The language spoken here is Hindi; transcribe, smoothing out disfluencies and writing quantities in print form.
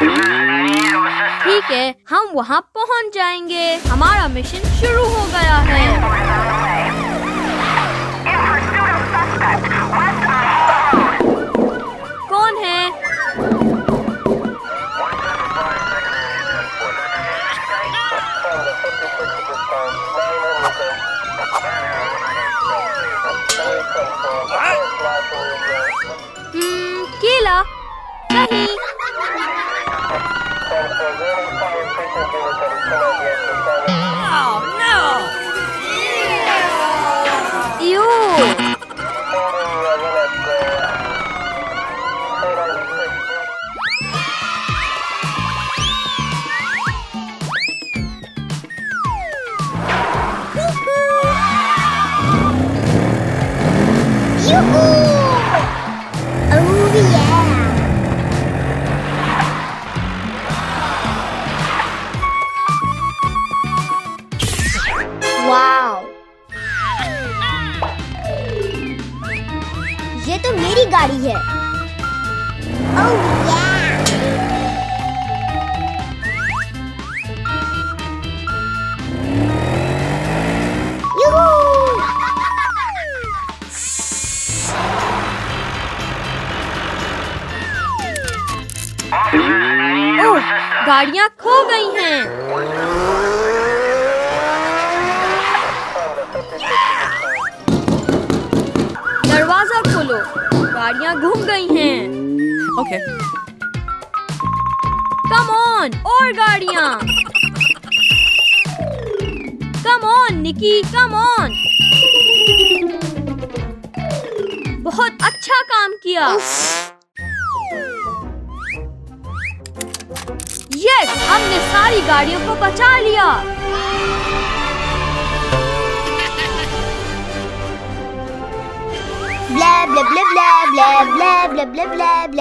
ठीक है, हम वहाँ पहुँच जाएंगे। हमारा मिशन शुरू हो गया है। कौन है? केला नहीं। ये तो मेरी गाड़ी है। ओह ओह, गाड़ियाँ खो गई हैं। दरवाजा खोलो, गाड़ियाँ घूम गई हैं। ओके। कम ऑन, और गाड़ियाँ। Come on Nicky, come on. बहुत अच्छा काम किया। यस, हमने सारी गाड़ियों को बचा लिया। ब्ला ब्ला ब्ला ब्ला ब्ला ब्ला ब्ला ब्ला ब्ला।